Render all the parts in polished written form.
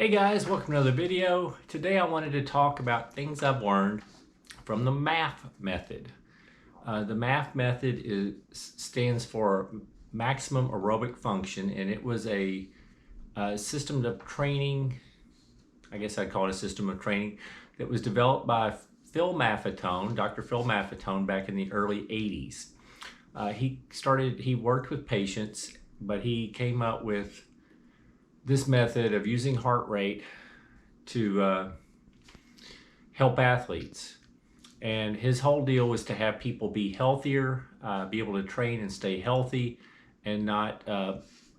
Hey guys, welcome to another video. Today I wanted to talk about things I've learned from the MAF method. The MAF method stands for maximum aerobic function, and it was a system of training, I guess I'd call it a system of training, that was developed by Dr. Phil Maffetone back in the early 80s. He worked with patients, but he came up with this method of using heart rate to help athletes. And his whole deal was to have people be healthier, be able to train and stay healthy, and not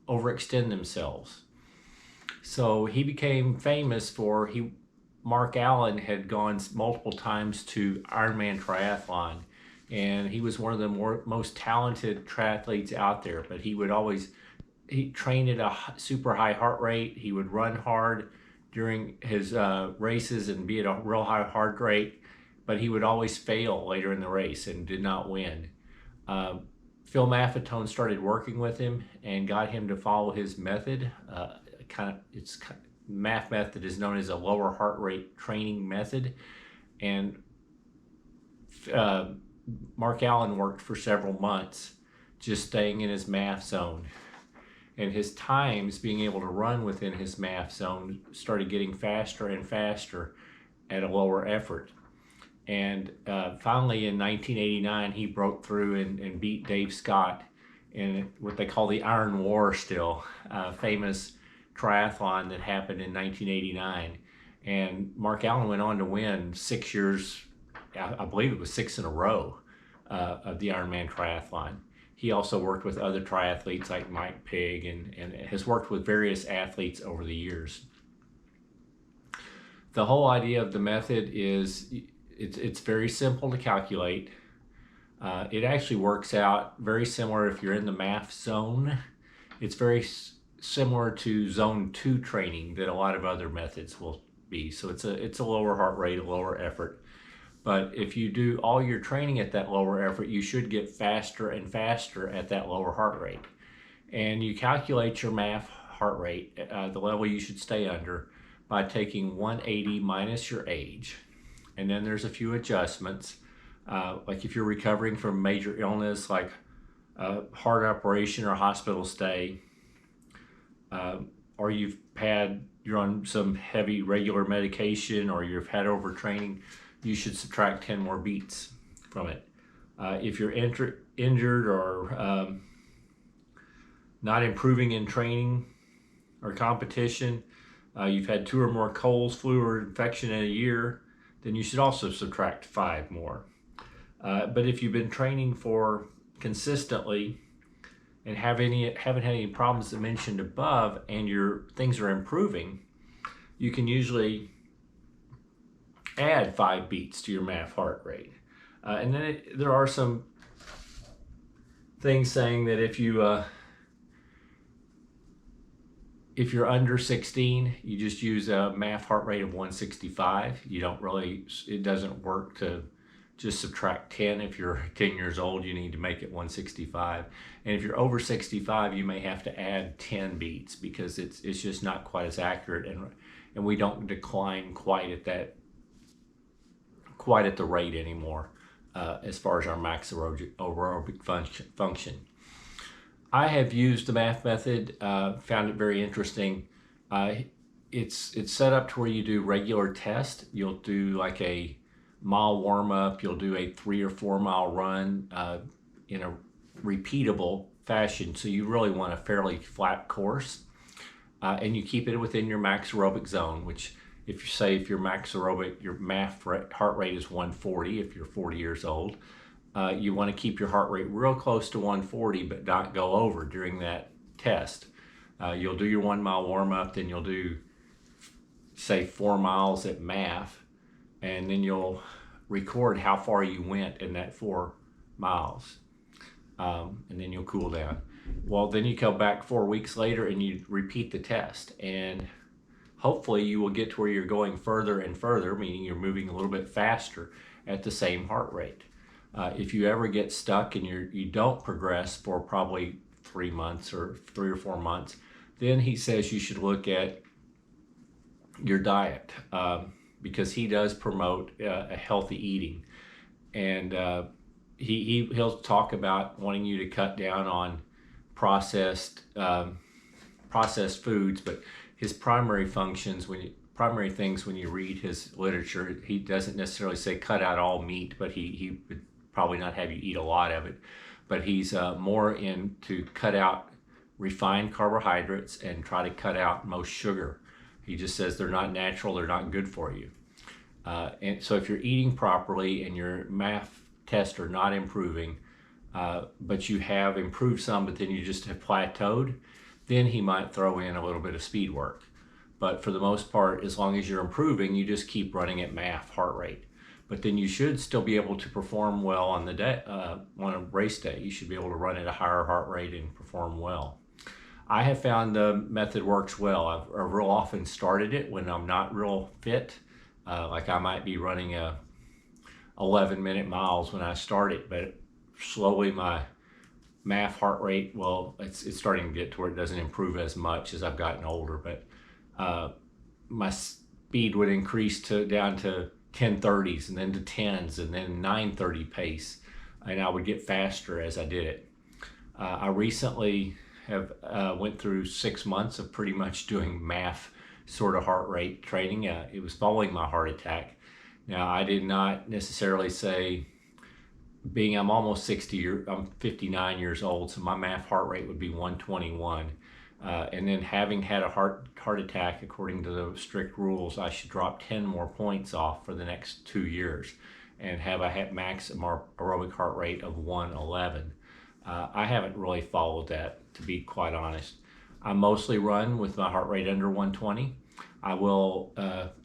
overextend themselves. So he became famous for, Mark Allen had gone multiple times to Ironman triathlon, and he was one of the most talented triathletes out there, but he trained at a super high heart rate. He would run hard during his races and be at a real high heart rate, but he would always fail later in the race and did not win. Phil Maffetone started working with him and got him to follow his method. MAF method is known as a lower heart rate training method, and Mark Allen worked for several months just staying in his MAF zone. And his times being able to run within his MAF zone started getting faster and faster at a lower effort. And finally in 1989, he broke through and beat Dave Scott in what they call the Iron War still, famous triathlon that happened in 1989. And Mark Allen went on to win 6 years, I believe it was 6 in a row, of the Ironman triathlon. He also worked with other triathletes like Mike Pigg and has worked with various athletes over the years. The whole idea of the method is it's very simple to calculate. It actually works out very similar if you're in the MAF zone. It's very similar to zone 2 training that a lot of other methods will be. So it's a lower heart rate, a lower effort. But if you do all your training at that lower effort, you should get faster and faster at that lower heart rate. And you calculate your MAF heart rate, the level you should stay under, by taking 180 minus your age. And then there's a few adjustments, like if you're recovering from major illness like a heart operation or hospital stay, or you're on some heavy regular medication, or you've had overtraining, you should subtract 10 more beats from it. If you're injured or not improving in training or competition, you've had 2 or more colds, flu, or infection in a year, then you should also subtract 5 more. But if you've been training for consistently and haven't had any problems that mentioned above, and your things are improving, you can usually add 5 beats to your MAF heart rate. And then there are some things saying that if you're under 16, you just use a MAF heart rate of 165. It doesn't work to just subtract 10. If you're 10 years old, you need to make it 165. And if you're over 65, you may have to add 10 beats because it's just not quite as accurate, and we don't decline quite at the rate anymore as far as our max aerobic function. I have used the MAF method, found it very interesting. It's set up to where you do regular tests. You'll do like a mile warm-up, you'll do a 3 or 4 mile run in a repeatable fashion, so you really want a fairly flat course, and you keep it within your max aerobic zone, which if your max aerobic, your MAF heart rate is 140 if you're 40 years old, you want to keep your heart rate real close to 140 but not go over during that test. You'll do your 1 mile warm-up, then you'll do, say, 4 miles at MAF, and then you'll record how far you went in that 4 miles, and then you'll cool down. Well, then you come back 4 weeks later and you repeat the test, and hopefully you will get to where you're going further and further, meaning you're moving a little bit faster at the same heart rate. If you ever get stuck and you don't progress for probably 3 months or 3 or 4 months, then he says you should look at your diet, because he does promote a healthy eating. And he'll talk about wanting you to cut down on processed processed foods, but his primary functions, primary things when you read his literature, he doesn't necessarily say cut out all meat, but he would probably not have you eat a lot of it. But he's more in to cut out refined carbohydrates and try to cut out most sugar. He just says they're not natural, they're not good for you. And so if you're eating properly and your MAF tests are not improving, but you have improved some, but then you just have plateaued, then he might throw in a little bit of speed work. But for the most part, as long as you're improving, you just keep running at MAF heart rate. But then you should still be able to perform well on the day, on a race day. You should be able to run at a higher heart rate and perform well. I have found the method works well. I've real often started it when I'm not real fit. Like I might be running 11-minute miles when I start it, but slowly my MAF heart rate, well, it's starting to get to where it doesn't improve as much as I've gotten older, but my speed would increase down to 10:30s and then to 10s and then 9:30 pace, and I would get faster as I did it. I recently have went through 6 months of pretty much doing MAF sort of heart rate training. It was following my heart attack. Now, I did not necessarily say, I'm almost 60, I'm 59 years old, so my MAF heart rate would be 121. And then having had a heart attack, according to the strict rules, I should drop 10 more points off for the next 2 years and have a max aerobic heart rate of 111. I haven't really followed that, to be quite honest. I mostly run with my heart rate under 120. I will,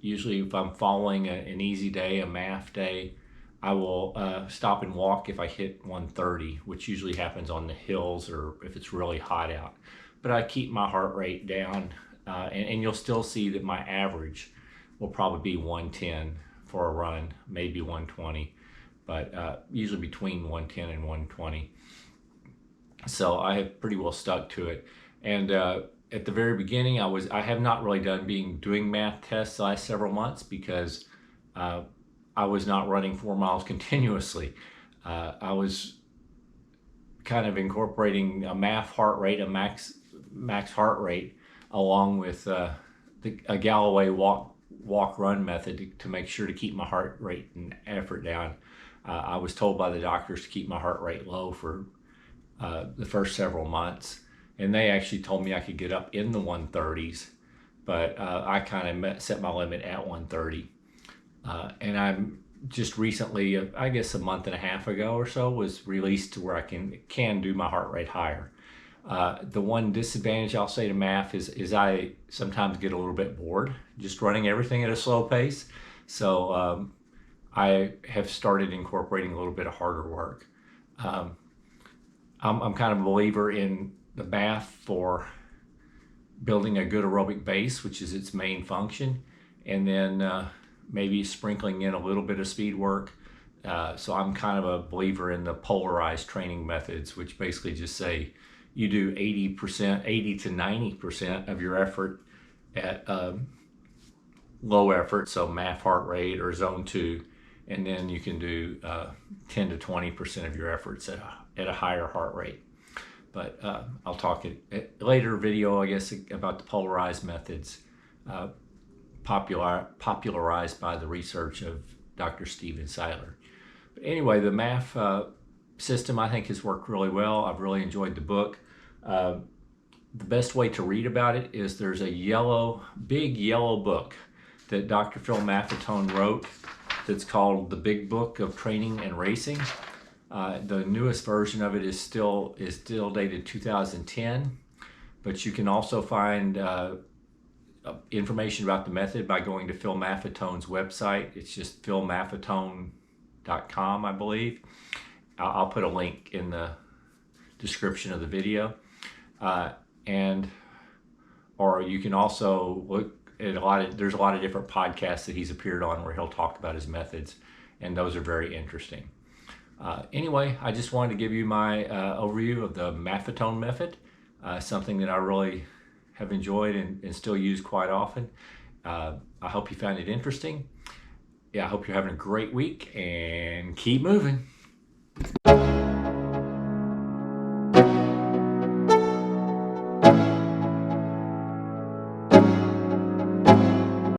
usually if I'm following an easy day, a MAF day, I will stop and walk if I hit 130, which usually happens on the hills or if it's really hot out. But I keep my heart rate down, and you'll still see that my average will probably be 110 for a run, maybe 120, but usually between 110 and 120. So I have pretty well stuck to it. And at the very beginning, I have not really doing MAF tests the last several months because I was not running 4 miles continuously. I was kind of incorporating a MAF heart rate, a max heart rate, along with a Galloway walk-run method to make sure to keep my heart rate and effort down. I was told by the doctors to keep my heart rate low for the first several months, and they actually told me I could get up in the 130s, but I kind of set my limit at 130. And I'm just recently, I guess a month and a half ago or so, was released to where I can do my heart rate higher. The one disadvantage I'll say to MAF is I sometimes get a little bit bored just running everything at a slow pace. So I have started incorporating a little bit of harder work. I'm kind of a believer in the MAF for building a good aerobic base, which is its main function, and then maybe sprinkling in a little bit of speed work. So I'm kind of a believer in the polarized training methods, which basically just say you do 80 to 90% of your effort at low effort, so MAF heart rate or zone 2, and then you can do 10 to 20% of your efforts at a higher heart rate. But I'll talk in a later video, I guess, about the polarized methods popularized by the research of Dr. Steven Seiler. But anyway, the MAF system I think has worked really well. I've really enjoyed the book. The best way to read about it is there's a big yellow book that Dr. Phil Maffetone wrote that's called The Big Book of Training and Racing. The newest version of it is still dated 2010, but you can also find information about the method by going to Phil Maffetone's website. It's just philmaffetone.com, I believe. I'll put a link in the description of the video. Or you can also look at there's a lot of different podcasts that he's appeared on where he'll talk about his methods, and those are very interesting. Anyway, I just wanted to give you my overview of the Maffetone method, something that I really have enjoyed and still use quite often. I hope you found it interesting. Yeah, I hope you're having a great week and keep moving.